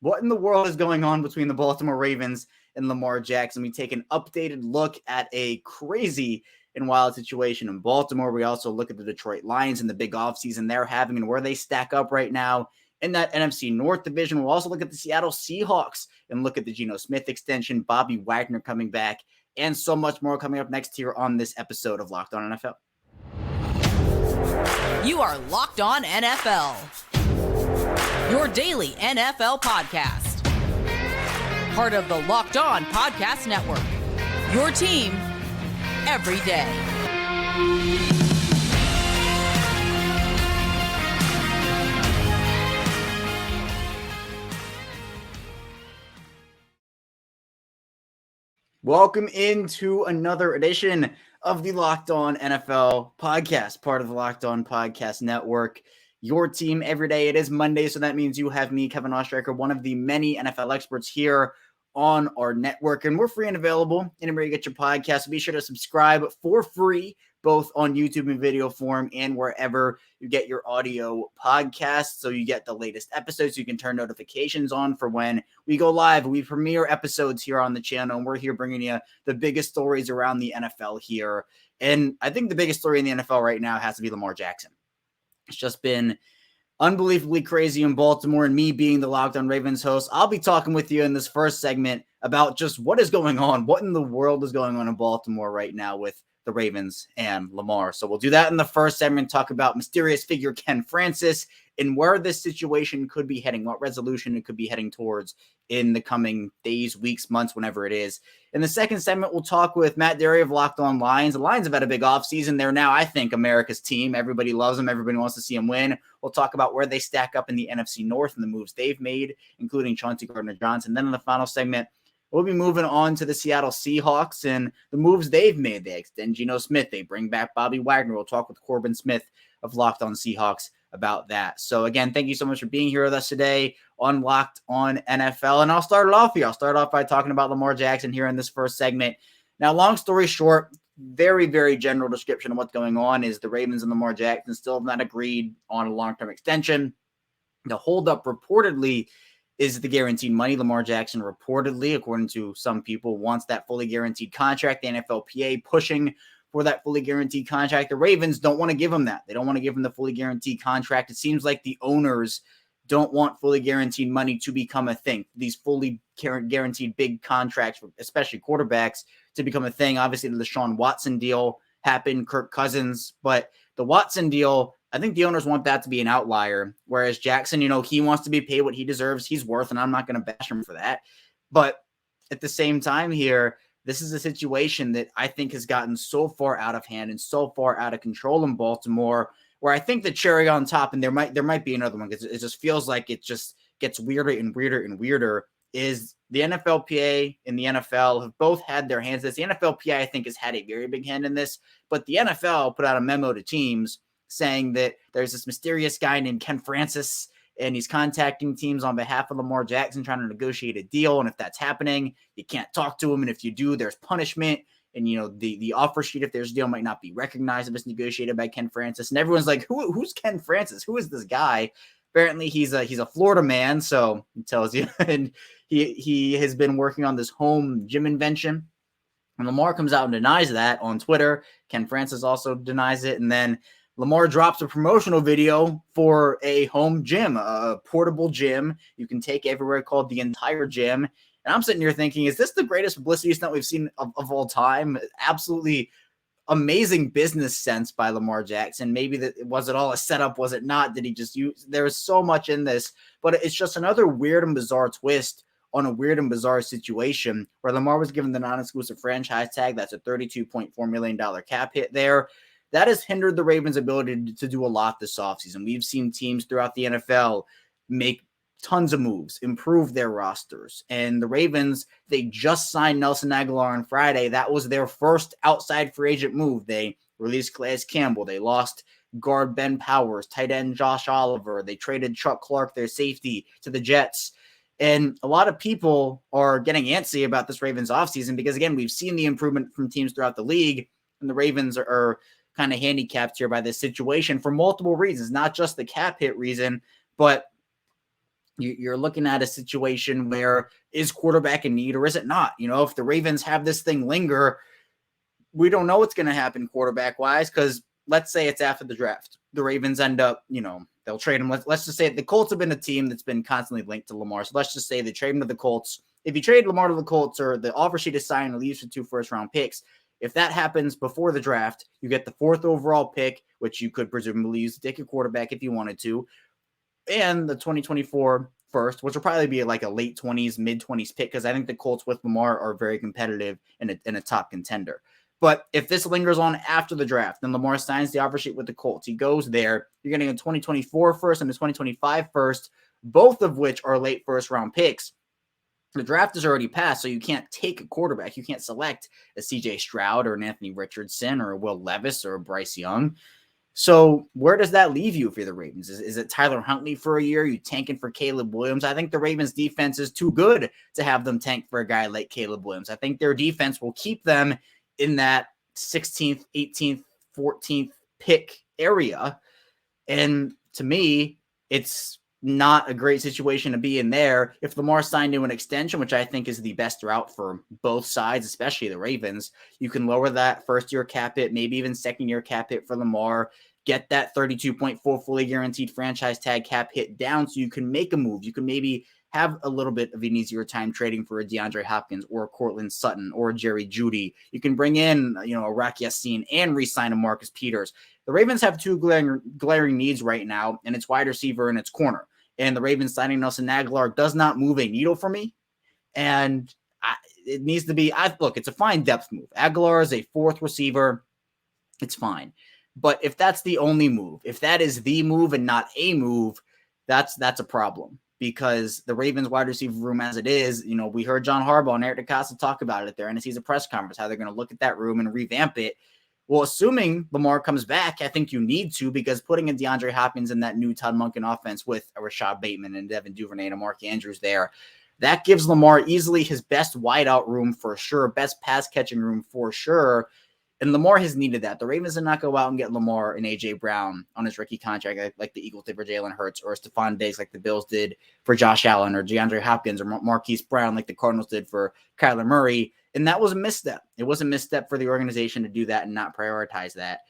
What in the world is going on between the Baltimore Ravens and Lamar Jackson? We take an updated look at a crazy and wild situation in Baltimore. We also look at the Detroit Lions and the big offseason they're having and where they stack up right now in that NFC North division. We'll also look at the Seattle Seahawks and look at the Geno Smith extension, Bobby Wagner coming back, and so much more coming up next here on this episode of Locked On NFL. You are Locked On NFL, your daily NFL podcast. Part of the Locked On Podcast Network, your team every day. Welcome into another edition of the Locked On NFL podcast, part of the Locked On Podcast Network, your team every day. It is Monday, so that means you have me, Kevin Oestreicher, one of the many NFL experts here on our network, and we're free and available anywhere you get your podcast. So be sure to subscribe for free, both on YouTube in video form and wherever you get your audio podcasts, so you get the latest episodes. You can turn notifications on for when we go live. We premiere episodes here on the channel, and we're here bringing you the biggest stories around the NFL here. And I think the biggest story in the NFL right now has to be Lamar Jackson. It's just been unbelievably crazy in Baltimore, and me being the Locked On Ravens host, I'll be talking with you in this first segment about just what is going on, what in the world is going on in Baltimore right now with the Ravens and Lamar. So we'll do that in the first segment, talk about mysterious figure Ken Francis and where this situation could be heading, what resolution it could be heading towards in the coming days, weeks, months, whenever it is. In the second segment, we'll talk with Matt Dery of Locked On Lions. The Lions have had a big offseason. They're now, I think, America's team. Everybody loves them. Everybody wants to see them win. We'll talk about where they stack up in the NFC North and the moves they've made, including Chauncey Gardner-Johnson. Then in the final segment, we'll be moving on to the Seattle Seahawks and the moves they've made. They extend Geno Smith. They bring back Bobby Wagner. We'll talk with Corbin Smith of Locked On Seahawks about that. So again, thank you so much for being here with us today on Locked On NFL. And I'll start it off here. I'll start off by talking about Lamar Jackson here in this first segment. Now, long story short, very, very general description of what's going on is the Ravens and Lamar Jackson still have not agreed on a long-term extension. The holdup reportedly is the guaranteed money. Lamar Jackson reportedly, according to some people, wants that fully guaranteed contract. The NFLPA pushing for that fully guaranteed contract. The Ravens don't want to give him that. They don't want to give him the fully guaranteed contract. It seems like the owners don't want fully guaranteed money to become a thing. These fully guaranteed big contracts, especially quarterbacks, to become a thing. Obviously, the Deshaun Watson deal happened, Kirk Cousins, but the Watson deal, I think the owners want that to be an outlier, whereas Jackson, he wants to be paid what he deserves, he's worth, and I'm not going to bash him for that. But at the same time here, this is a situation that I think has gotten so far out of hand and so far out of control in Baltimore, where I think the cherry on top, and there might be another one because it just feels like it just gets weirder and weirder and weirder, is the NFLPA and the NFL have both had their hands in this. The NFLPA, I think, has had a very big hand in this, but the NFL put out a memo to teams saying that there's this mysterious guy named Ken Francis, and he's contacting teams on behalf of Lamar Jackson, trying to negotiate a deal. And if that's happening, you can't talk to him. And if you do, there's punishment. And, the offer sheet, if there's a deal, might not be recognized if it's negotiated by Ken Francis. And everyone's like, who's Ken Francis? Who is this guy? Apparently, he's a Florida man, so it tells you. And he has been working on this home gym invention. And Lamar comes out and denies that on Twitter. Ken Francis also denies it. And then Lamar drops a promotional video for a home gym, a portable gym you can take everywhere, called The Entire Gym. And I'm sitting here thinking, is this the greatest publicity stunt we've seen of all time? Absolutely amazing business sense by Lamar Jackson. Maybe was it all a setup? Was it not? Did he just use? There's so much in this, but it's just another weird and bizarre twist on a weird and bizarre situation where Lamar was given the non-exclusive franchise tag. That's a $32.4 million cap hit there. That has hindered the Ravens' ability to do a lot this offseason. We've seen teams throughout the NFL make tons of moves, improve their rosters. And the Ravens, they just signed Nelson Aguilar on Friday. That was their first outside free agent move. They released Calais Campbell. They lost guard Ben Powers, tight end Josh Oliver. They traded Chuck Clark, their safety, to the Jets. And a lot of people are getting antsy about this Ravens offseason because, again, we've seen the improvement from teams throughout the league, and the Ravens are kind of handicapped here by this situation for multiple reasons, not just the cap hit reason, but you're looking at a situation where is quarterback in need or is it not? If the Ravens have this thing linger, we don't know what's going to happen quarterback wise, because let's say it's after the draft. The Ravens end up, they'll trade him. Let's just say the Colts have been a team that's been constantly linked to Lamar. So let's just say they trade him to the Colts. If you trade Lamar to the Colts, or the offer sheet is signed and leaves for 2 first-round picks, if that happens before the draft, you get the 4th overall pick, which you could presumably use to take a quarterback if you wanted to, and the 2024 first, which will probably be like a late 20s, mid 20s pick, because I think the Colts with Lamar are very competitive and a top contender. But if this lingers on after the draft, then Lamar signs the offer sheet with the Colts. He goes there. You're getting a 2024 first and a 2025 first, both of which are late first-round picks. The draft is already passed, so you can't take a quarterback. You can't select a C.J. Stroud or an Anthony Richardson or a Will Levis or a Bryce Young. So where does that leave you if you're the Ravens? Is it Tyler Huntley for a year? You tanking for Caleb Williams? I think the Ravens defense is too good to have them tank for a guy like Caleb Williams. I think their defense will keep them in that 16th, 18th, 14th pick area. And to me, it's not a great situation to be in there. If Lamar signed to an extension, which I think is the best route for both sides, especially the Ravens, you can lower that first-year cap hit, maybe even second-year cap hit for Lamar, get that 32.4 fully guaranteed franchise tag cap hit down so you can make a move. You can maybe have a little bit of an easier time trading for a DeAndre Hopkins or a Cortland Sutton or a Jerry Jeudy. You can bring in, a Rock Yassin and re-sign a Marcus Peters. The Ravens have 2 glaring needs right now, and it's wide receiver and it's corner. And the Ravens signing Nelson Aguilar does not move a needle for me. And it needs to be, it's a fine depth move. Aguilar is a 4th receiver. It's fine. But if that's the only move, if that is the move and not a move, that's a problem. Because the Ravens wide receiver room as it is, we heard John Harbaugh and Eric DeCosta talk about it at their NFC's press conference, how they're going to look at that room and revamp it. Well, assuming Lamar comes back, I think you need to, because putting a DeAndre Hopkins in that new Todd Monken offense with a Rashad Bateman and Devin Duvernay and a Mark Andrews there, that gives Lamar easily his best wideout room for sure, best pass catching room for sure. And Lamar has needed that. The Ravens did not go out and get Lamar and A.J. Brown on his rookie contract like the Eagles did for Jalen Hurts, or Stephon Diggs like the Bills did for Josh Allen, or DeAndre Hopkins or Marquise Brown like the Cardinals did for Kyler Murray. And that was a misstep. It was a misstep for the organization to do that and not prioritize that.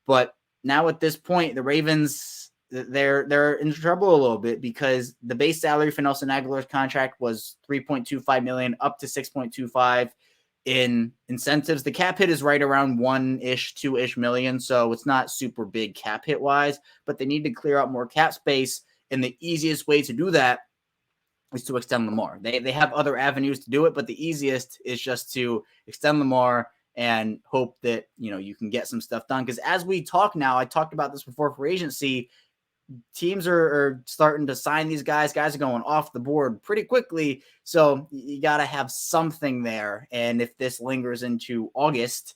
But now at this point, the Ravens, they're in trouble a little bit, because the base salary for Nelson Aguilar's contract was $3.25 million up to $6.25 in incentives. The cap hit is right around 1-ish, 2-ish million. So it's not super big cap hit wise, but they need to clear out more cap space. And the easiest way to do that is to extend Lamar. They have other avenues to do it, but the easiest is just to extend Lamar and hope that, you can get some stuff done. Because as we talk now, I talked about this before for agency, teams are starting to sign these guys. Guys are going off the board pretty quickly. So you got to have something there. And if this lingers into August,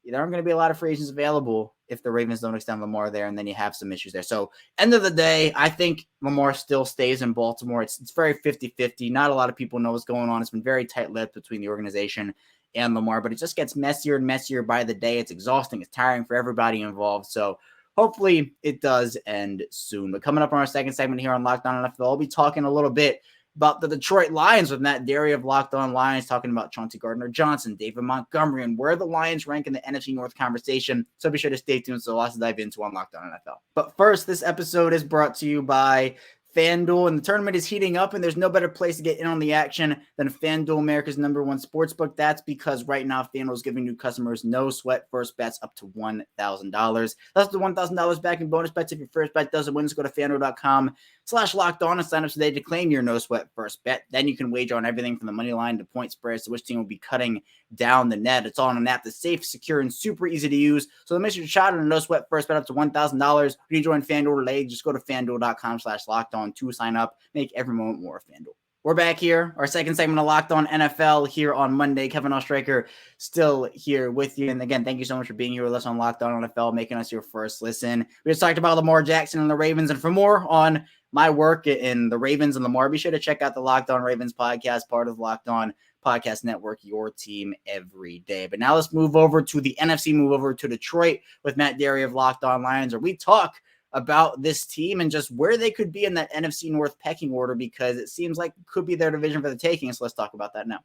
there aren't going to be a lot of free agents available if the Ravens don't extend Lamar there, and then you have some issues there. So end of the day, I think Lamar still stays in Baltimore. It's very 50-50. Not a lot of people know what's going on. It's been very tight-lipped between the organization and Lamar, but it just gets messier and messier by the day. It's exhausting. It's tiring for everybody involved. So hopefully it does end soon. But coming up on our second segment here on Locked On NFL, I'll be talking a little bit about the Detroit Lions with Matt Dery of Locked On Lions, talking about Chauncey Gardner-Johnson, David Montgomery, and where the Lions rank in the NFC North conversation. So be sure to stay tuned. So lots to dive into on Locked On NFL. But first, this episode is brought to you by FanDuel, and the tournament is heating up, and there's no better place to get in on the action than FanDuel, America's #1 sportsbook. That's because right now FanDuel is giving new customers no sweat first bets up to $1,000. That's the $1,000 back in bonus bets if your first bet doesn't win. Just go to FanDuel.com/lockedon and sign up today to claim your no sweat first bet. Then you can wager on everything from the money line to point spreads to which team will be cutting down the net. It's all on an app that's safe, secure, and super easy to use. So to miss your shot on a no sweat first bet up to $1,000, when you join FanDuel today, just go to FanDuel.com/lockedon to sign up. Make every moment more FanDuel. We're back here, our second segment of Locked On NFL here on Monday. Kevin Oestreicher still here with you. And again, thank you so much for being here with us on Locked On NFL, making us your first listen. We just talked about Lamar Jackson and the Ravens. And for more on my work in the Ravens and Lamar, be sure to check out the Locked On Ravens podcast, part of the Locked On Podcast Network, your team every day. But now let's move over to the NFC, move over to Detroit with Matt Dery of Locked On Lions, where we talk about this team and just where they could be in that NFC North pecking order, because it seems like it could be their division for the taking. So let's talk about that now.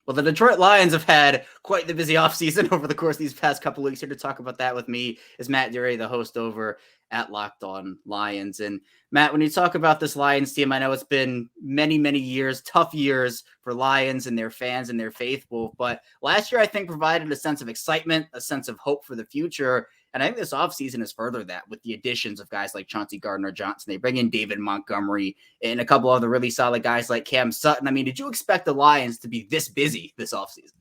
Well, the Detroit Lions have had quite the busy offseason over the course of these past couple of weeks. Here to talk about that with me is Matt Dery, the host over at Locked On Lions. And Matt, when you talk about this Lions team, I know it's been many, many years, tough years for Lions and their fans and their faithful. But last year, I think, provided a sense of excitement, a sense of hope for the future. And I think this offseason has furthered that with the additions of guys like Chauncey Gardner-Johnson. They bring in David Montgomery and a couple other really solid guys like Cam Sutton. I mean, did you expect the Lions to be this busy this offseason?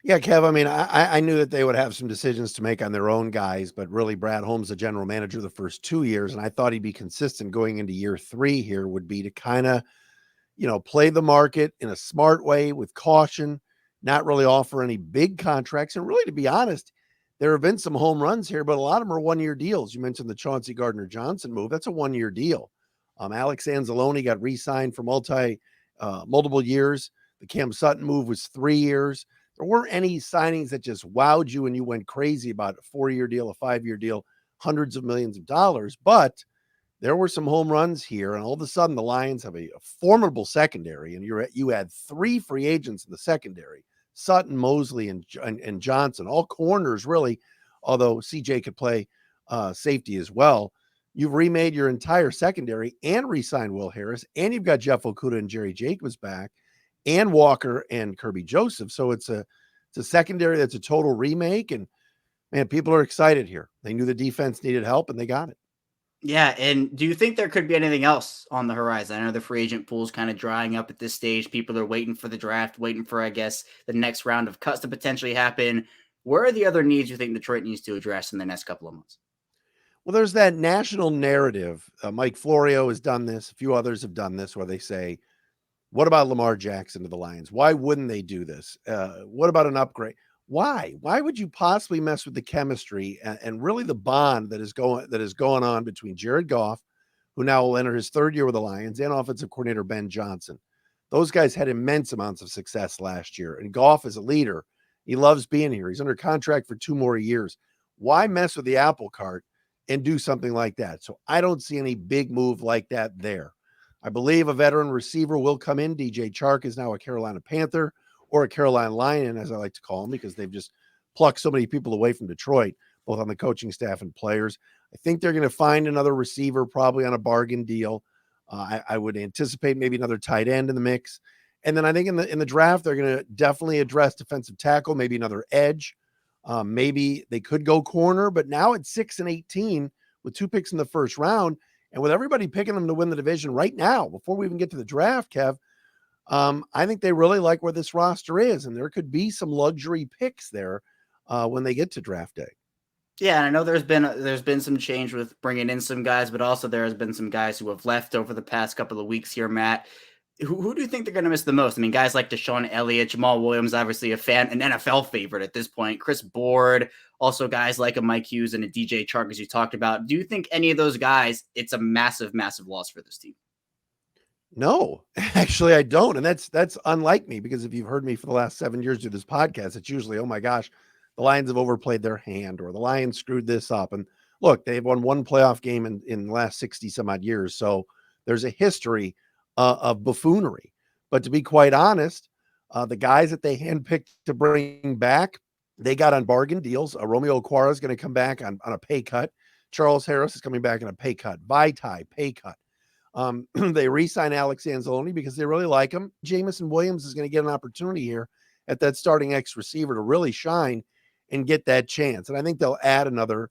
Yeah, Kev, I mean, I knew that they would have some decisions to make on their own guys, but really Brad Holmes, the general manager the first 2 years, and I thought he'd be consistent going into year 3 here, would be to kind of, play the market in a smart way with caution, not really offer any big contracts. And really, to be honest, there have been some home runs here, but a lot of them are one-year deals. You mentioned the Chauncey Gardner-Johnson move. That's a one-year deal. Alex Anzalone got re-signed for multiple years. The Cam Sutton move was 3 years. There weren't any signings that just wowed you and you went crazy about a 4-year deal, a 5-year deal, hundreds of millions of dollars. But there were some home runs here, and all of a sudden the Lions have a formidable secondary, and you had 3 free agents in the secondary: Sutton, Mosley, and Johnson, all corners really, although CJ could play safety as well. You've remade your entire secondary and re-signed Will Harris, and you've got Jeff Okudah and Jerry Jacobs back, and Walker and Kirby Joseph. So it's a secondary that's a total remake, and man, people are excited here. They knew the defense needed help, and they got it. Yeah, and do you think there could be anything else on the horizon? I know the free agent pool is kind of drying up at this stage. People are waiting for the draft, waiting for, I guess, the next round of cuts to potentially happen. Where are the other needs you think Detroit needs to address in the next couple of months? Well, there's that national narrative. Mike Florio has done this. A few others have done this, where they say, what about Lamar Jackson to the Lions? Why wouldn't they do this? What about an upgrade? Why? Why would you possibly mess with the chemistry and really the bond that is going on between Jared Goff, who now will enter his 3rd year with the Lions, and offensive coordinator Ben Johnson? Those guys had immense amounts of success last year, and Goff is a leader. He loves being here. He's under contract for 2 more years. Why mess with the apple cart and do something like that? So I don't see any big move like that there. I believe a veteran receiver will come in. DJ Chark is now a Carolina Panther, or a Carolina Lion, as I like to call them, because they've just plucked so many people away from Detroit, both on the coaching staff and players. I think they're going to find another receiver, probably on a bargain deal. I would anticipate maybe another tight end in the mix. And then I think in the draft, they're going to definitely address defensive tackle, maybe another edge. Maybe they could go corner, but now at 6 and 18 with 2 picks in the first round, and with everybody picking them to win the division right now, before we even get to the draft, Kev, I think they really like where this roster is, and there could be some luxury picks there when they get to draft day. Yeah, and I know there's been some change with bringing in some guys, but also there has been some guys who have left over the past couple of weeks here, Matt. Who do you think they're going to miss the most? I mean, guys like Deshaun Elliott, Jamal Williams, obviously an NFL favorite at this point, Chris Board, also guys like a Mike Hughes and a DJ Chark, as you talked about. Do you think any of those guys, it's a massive, massive loss for this team? No, actually I don't. And that's unlike me, because if you've heard me for the last 7 years do this podcast, it's usually, oh my gosh, the Lions have overplayed their hand, or the Lions screwed this up. And look, they've won 1 playoff game in the last 60 some odd years. So there's a history of buffoonery. But to be quite honest, the guys that they handpicked to bring back, they got on bargain deals. Romeo Okwara is going to come back on a pay cut. Charles Harris is coming back on a pay cut. Vaitai, pay cut. They re-sign Alex Anzalone because they really like him. Jamison Williams is going to get an opportunity here at that starting X receiver to really shine and get that chance. And I think they'll add another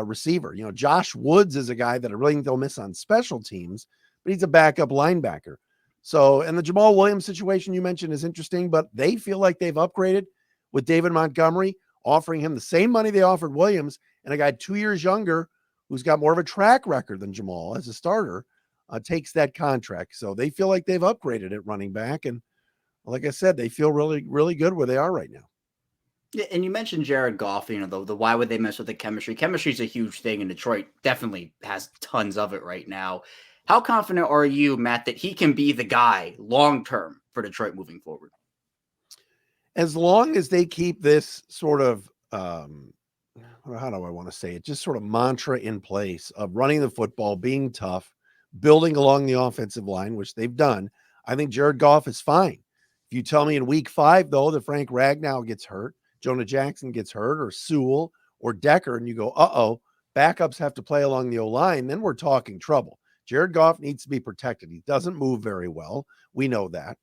receiver. Josh Woods is a guy that I really think they'll miss on special teams, but he's a backup linebacker. So, and the Jamal Williams situation you mentioned is interesting, but they feel like they've upgraded with David Montgomery, offering him the same money they offered Williams, and a guy 2 years younger who's got more of a track record than Jamal as a starter takes that contract. So they feel like they've upgraded at running back. And like I said, they feel really, really good where they are right now. Yeah, and you mentioned Jared Goff, the why would they mess with the chemistry? Chemistry is a huge thing, and Detroit definitely has tons of it right now. How confident are you, Matt, that he can be the guy long-term for Detroit moving forward? As long as they keep this sort of, how do I want to say it? Just sort of mantra in place of running the football, being tough, building along the offensive line, which they've done. I think Jared Goff is fine. If you tell me in week 5, though, that Frank Ragnow gets hurt, Jonah Jackson gets hurt, or Sewell or Decker, and you go, backups have to play along the O-line, then we're talking trouble. Jared Goff needs to be protected. He doesn't move very well. We know that.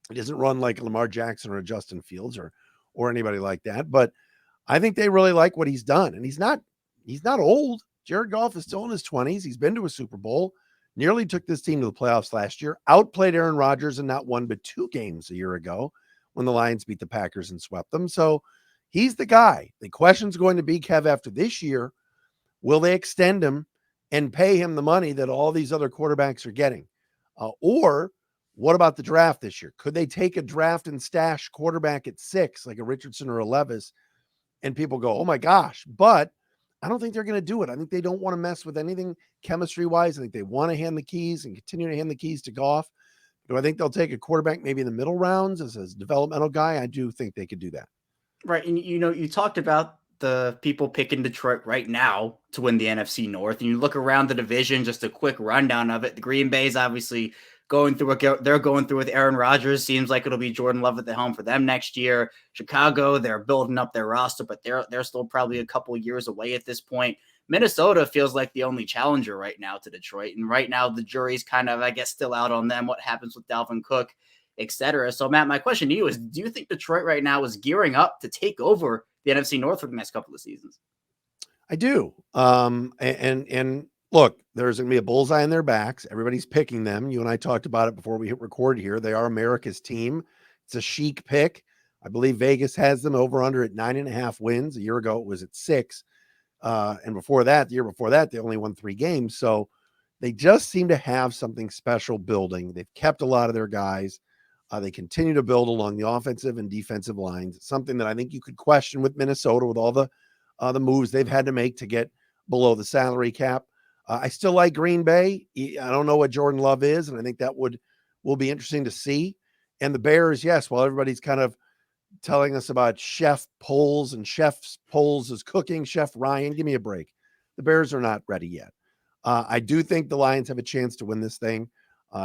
He doesn't run like Lamar Jackson or a Justin Fields or anybody like that. But I think they really like what he's done. And he's not old. Jared Goff is still in his 20s. He's been to a Super Bowl, nearly took this team to the playoffs last year, outplayed Aaron Rodgers in not 1 but 2 games a year ago when the Lions beat the Packers and swept them. So he's the guy. The question's going to be, Kev, after this year, will they extend him and pay him the money that all these other quarterbacks are getting? Or what about the draft this year? Could they take a draft and stash quarterback at 6, like a Richardson or a Levis, and people go, oh my gosh, but I don't think they're going to do it. I think they don't want to mess with anything chemistry-wise. I think they want to hand the keys and continue to hand the keys to Goff. Do I think they'll take a quarterback maybe in the middle rounds as a developmental guy? I do think they could do that. Right. And, you talked about the people picking Detroit right now to win the NFC North. And you look around the division, just a quick rundown of it. The Green Bay's obviously going through what they're going through with Aaron Rodgers. Seems like it'll be Jordan Love at the helm for them next year. Chicago, they're building up their roster, but they're still probably a couple of years away at this point. Minnesota feels like the only challenger right now to Detroit. And right now the jury's kind of, I guess, still out on them, what happens with Dalvin Cook, etc. So Matt, my question to you is, do you think Detroit right now is gearing up to take over the NFC North for the next couple of seasons? I do. And look, there's going to be a bullseye on their backs. Everybody's picking them. You and I talked about it before we hit record here. They are America's team. It's a chic pick. I believe Vegas has them over under at 9.5 wins. A year ago, it was at 6. And before that, the year before that, they only won 3 games. So they just seem to have something special building. They've kept a lot of their guys. They continue to build along the offensive and defensive lines, something that I think you could question with Minnesota with all the moves they've had to make to get below the salary cap. I still like Green Bay. I don't know what Jordan Love is, and I think that will be interesting to see. And the Bears, yes, while everybody's kind of telling us about Chef Poles and Chef Poles is cooking, Chef Ryan, give me a break. The Bears are not ready yet. I do think the Lions have a chance to win this thing.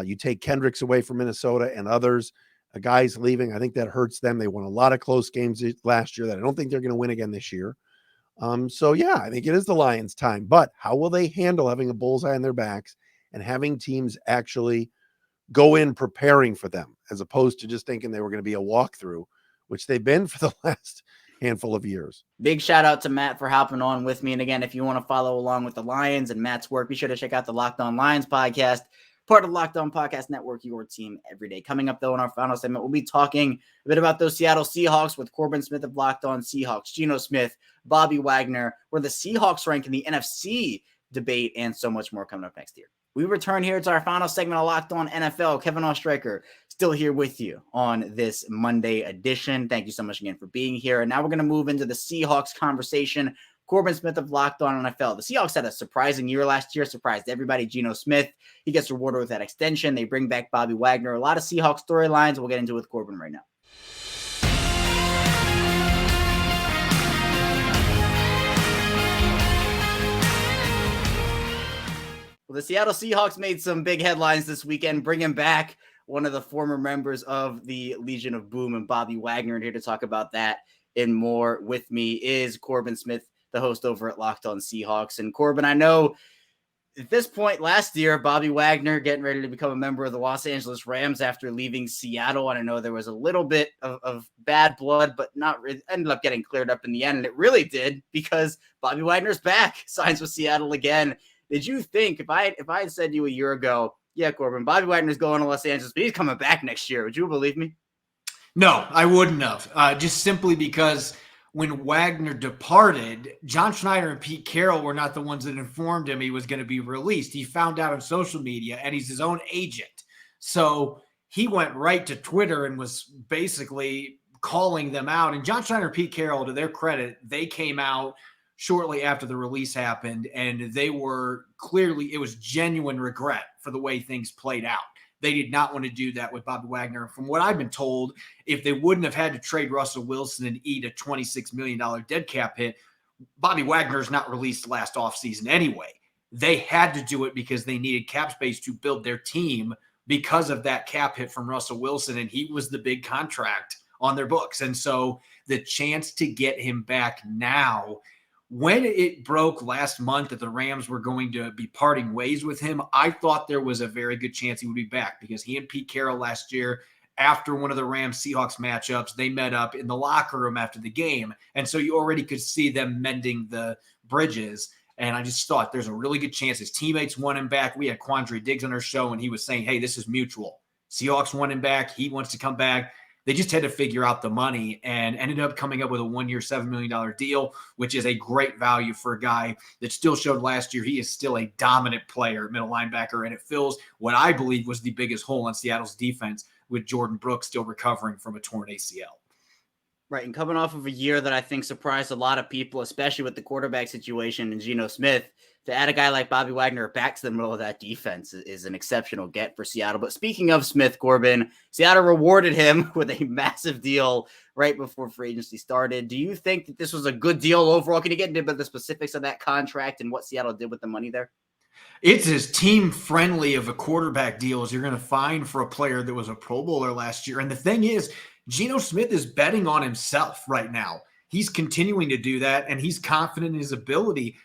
You take Kendricks away from Minnesota and others, guys leaving. I think that hurts them. They won a lot of close games last year that I don't think they're going to win again this year. So yeah, I think it is the Lions' time, but how will they handle having a bullseye on their backs and having teams actually go in preparing for them as opposed to just thinking they were going to be a walkthrough, which they've been for the last handful of years. Big shout out to Matt for hopping on with me. And again, if you want to follow along with the Lions and Matt's work, be sure to check out the Locked On Lions podcast, part of the Locked On Podcast Network, your team every day. Coming up, though, in our final segment, we'll be talking a bit about those Seattle Seahawks with Corbin Smith of Locked On Seahawks, Geno Smith, Bobby Wagner, where the Seahawks rank in the NFC debate, and so much more coming up next year. We return here to our final segment of Locked On NFL. Kevin Oestreicher still here with you on this Monday edition. Thank you so much again for being here. And now we're going to move into the Seahawks conversation. Corbin Smith of Locked On NFL. The Seahawks had a surprising year last year, surprised everybody. Geno Smith, he gets rewarded with that extension. They bring back Bobby Wagner. A lot of Seahawks storylines we'll get into with Corbin right now. Well, the Seattle Seahawks made some big headlines this weekend, bringing back one of the former members of the Legion of Boom and Bobby Wagner. And here to talk about that and more with me is Corbin Smith, the host over at Locked On Seahawks. And Corbin, I know at this point last year, Bobby Wagner getting ready to become a member of the Los Angeles Rams after leaving Seattle. And I know there was a little bit of bad blood, but not really, ended up getting cleared up in the end. And it really did, because Bobby Wagner's back, signs with Seattle again. Did you think, if I had said to you a year ago, yeah, Corbin, Bobby Wagner's going to Los Angeles, but he's coming back next year, would you believe me? No, I wouldn't have. Just simply because when Wagner departed, John Schneider and Pete Carroll were not the ones that informed him he was going to be released. He found out on social media, and he's his own agent. So he went right to Twitter and was basically calling them out. And John Schneider and Pete Carroll, to their credit, they came out shortly after the release happened, and they were clearly, it was genuine regret for the way things played out. They did not want to do that with Bobby Wagner. From what I've been told, if they wouldn't have had to trade Russell Wilson and eat a $26 million dead cap hit, Bobby Wagner's not released last offseason anyway. They had to do it because they needed cap space to build their team because of that cap hit from Russell Wilson, and he was the big contract on their books. And so the chance to get him back now, when it broke last month that the Rams were going to be parting ways with him, I thought there was a very good chance he would be back because he and Pete Carroll last year, after one of the Rams-Seahawks matchups, they met up in the locker room after the game. And so you already could see them mending the bridges. And I just thought there's a really good chance his teammates want him back. We had Quandre Diggs on our show, and he was saying, hey, this is mutual. Seahawks want him back. He wants to come back. They just had to figure out the money and ended up coming up with a 1-year, $7 million deal, which is a great value for a guy that still showed last year he is still a dominant player, middle linebacker, and it fills what I believe was the biggest hole in Seattle's defense with Jordan Brooks still recovering from a torn ACL. Right, and coming off of a year that I think surprised a lot of people, especially with the quarterback situation and Geno Smith, to add a guy like Bobby Wagner back to the middle of that defense is an exceptional get for Seattle. But speaking of Smith, Corbin, Seattle rewarded him with a massive deal right before free agency started. Do you think that this was a good deal overall? Can you get into the specifics of that contract and what Seattle did with the money there? It's as team-friendly of a quarterback deal as you're going to find for a player that was a Pro Bowler last year. And the thing is, Geno Smith is betting on himself right now. He's continuing to do that, and he's confident in his ability.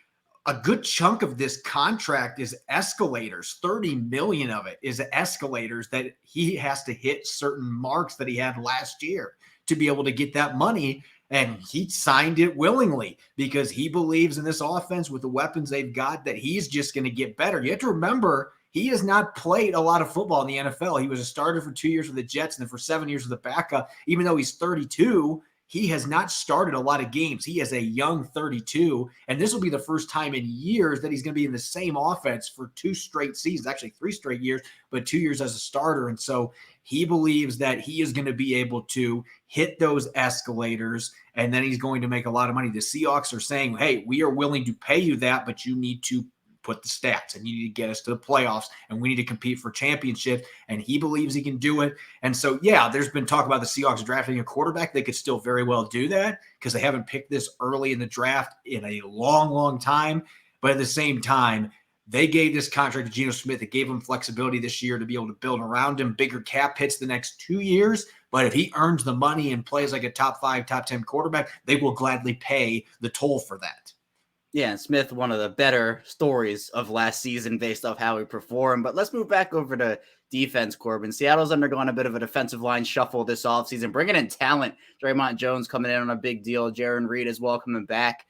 A good chunk of this contract is escalators. $30 million of it is escalators that he has to hit certain marks that he had last year to be able to get that money. And he signed it willingly because he believes in this offense with the weapons they've got that he's just going to get better. You have to remember, he has not played a lot of football in the NFL. He was a starter for 2 years with the Jets and then for 7 years with the backup. Even though he's 32, he has not started a lot of games. He is a young 32, and this will be the first time in years that he's going to be in the same offense for 2 straight seasons, actually 3 straight years, but 2 years as a starter. And so he believes that he is going to be able to hit those escalators, and then he's going to make a lot of money. The Seahawks are saying, hey, we are willing to pay you that, but you need to put the stats and you need to get us to the playoffs and we need to compete for championships. And he believes he can do it. And so, yeah, there's been talk about the Seahawks drafting a quarterback. They could still very well do that because they haven't picked this early in the draft in a long, long time. But at the same time, they gave this contract to Geno Smith. It gave him flexibility this year to be able to build around him, bigger cap hits the next 2 years. But if he earns the money and plays like a top 5, top 10 quarterback, they will gladly pay the toll for that. Yeah, and Smith, one of the better stories of last season based off how he performed. But let's move back over to defense, Corbin. Seattle's undergone a bit of a defensive line shuffle this offseason, bringing in talent. Draymond Jones coming in on a big deal. Jaron Reed as well coming back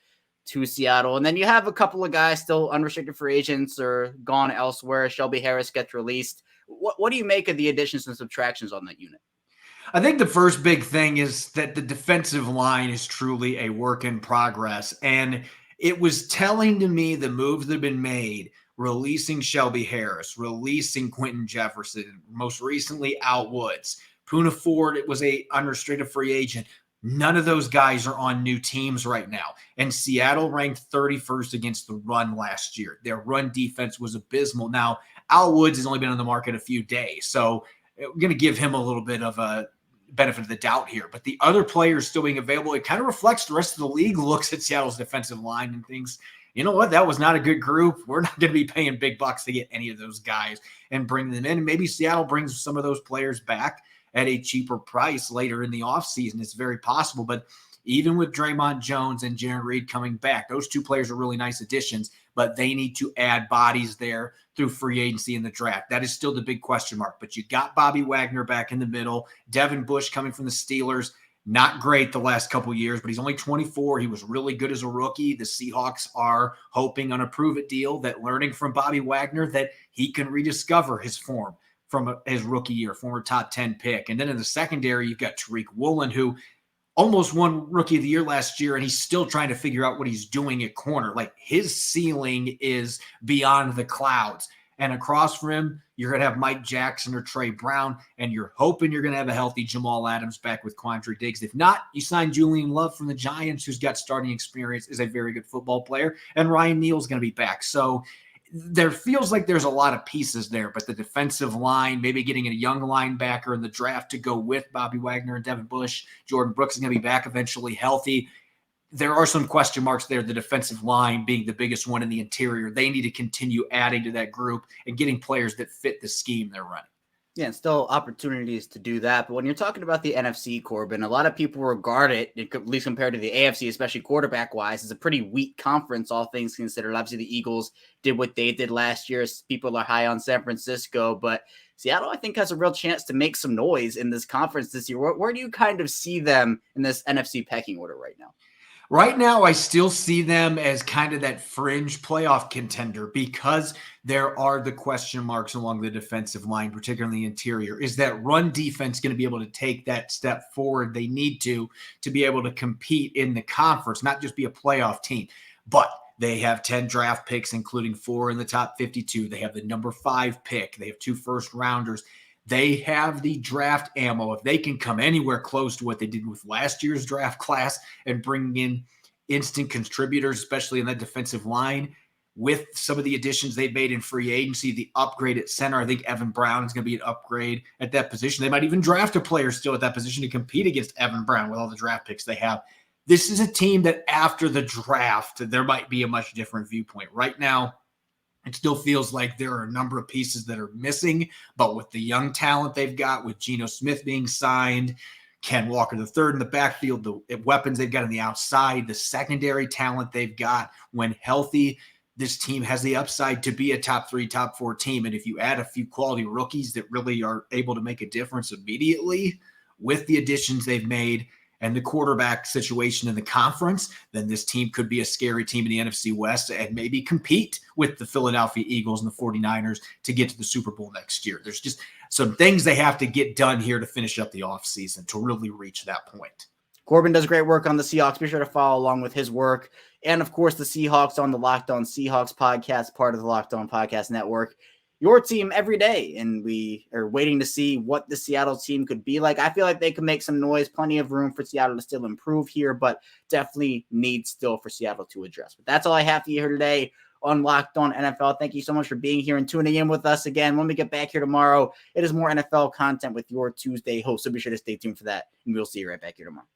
to Seattle. And then you have a couple of guys still unrestricted free agents or gone elsewhere. Shelby Harris gets released. What do you make of the additions and subtractions on that unit? I think the first big thing is that the defensive line is truly a work in progress. And it was telling to me the moves that have been made, releasing Shelby Harris, releasing Quentin Jefferson, most recently Al Woods. Poona Ford, it was a unrestricted free agent. None of those guys are on new teams right now. And Seattle ranked 31st against the run last year. Their run defense was abysmal. Now, Al Woods has only been on the market a few days, so we're going to give him a little bit of a benefit of the doubt here. But the other players still being available, it kind of reflects the rest of the league looks at Seattle's defensive line and thinks, you know what, that was not a good group. We're not going to be paying big bucks to get any of those guys and bring them in. And maybe Seattle brings some of those players back at a cheaper price later in the offseason. It's very possible. But even with Draymond Jones and Jaron Reed coming back, those 2 players are really nice additions, but they need to add bodies there through free agency in the draft. That is still the big question mark. But you got Bobby Wagner back in the middle. Devin Bush coming from the Steelers. Not great the last couple years, but he's only 24. He was really good as a rookie. The Seahawks are hoping on a prove-it deal that learning from Bobby Wagner that he can rediscover his form from his rookie year, former top 10 pick. And then in the secondary, you've got Tariq Woolen, who almost won Rookie of the Year last year, and he's still trying to figure out what he's doing at corner. Like, his ceiling is beyond the clouds. And across from him, you're going to have Mike Jackson or Trey Brown, and you're hoping you're going to have a healthy Jamal Adams back with Quandre Diggs. If not, you sign Julian Love from the Giants, who's got starting experience, is a very good football player, and Ryan Neal's going to be back. So there feels like there's a lot of pieces there, but the defensive line, maybe getting a young linebacker in the draft to go with Bobby Wagner and Devin Bush. Jordan Brooks is going to be back eventually healthy. There are some question marks there, the defensive line being the biggest one in the interior. They need to continue adding to that group and getting players that fit the scheme they're running. Yeah, and still opportunities to do that. But when you're talking about the NFC, Corbin, a lot of people regard it, at least compared to the AFC, especially quarterback-wise, as a pretty weak conference, all things considered. Obviously, the Eagles did what they did last year. People are high on San Francisco, but Seattle, I think, has a real chance to make some noise in this conference this year. Where do you kind of see them in this NFC pecking order right now? Right now, I still see them as kind of that fringe playoff contender because there are the question marks along the defensive line, particularly the interior. Is that run defense going to be able to take that step forward they need to be able to compete in the conference, not just be a playoff team? But they have 10 draft picks, including 4 in the top 52. They have the number 5 pick. They have 2 first-rounders. They have the draft ammo. If they can come anywhere close to what they did with last year's draft class and bring in instant contributors, especially in that defensive line, with some of the additions they've made in free agency, the upgrade at center, I think Evan Brown is going to be an upgrade at that position. They might even draft a player still at that position to compete against Evan Brown with all the draft picks they have. This is a team that after the draft, there might be a much different viewpoint. Right now, it still feels like there are a number of pieces that are missing, but with the young talent they've got, with Geno Smith being signed, Ken Walker III in the backfield, the weapons they've got on the outside, the secondary talent they've got, when healthy, this team has the upside to be a top 3, top 4 team. And if you add a few quality rookies that really are able to make a difference immediately with the additions they've made and the quarterback situation in the conference, then this team could be a scary team in the NFC West and maybe compete with the Philadelphia Eagles and the 49ers to get to the Super Bowl next year. There's just some things they have to get done here to finish up the offseason to really reach that point. Corbin does great work on the Seahawks. Be sure to follow along with his work. And, of course, the Seahawks on the Locked On Seahawks podcast, part of the Locked On Podcast Network. Your team every day, and we are waiting to see what the Seattle team could be like. I feel like they could make some noise, plenty of room for Seattle to still improve here, but definitely needs still for Seattle to address. But that's all I have for you here today on Locked On NFL. Thank you so much for being here and tuning in with us again. When we get back here tomorrow, it is more NFL content with your Tuesday host, so be sure to stay tuned for that, and we'll see you right back here tomorrow.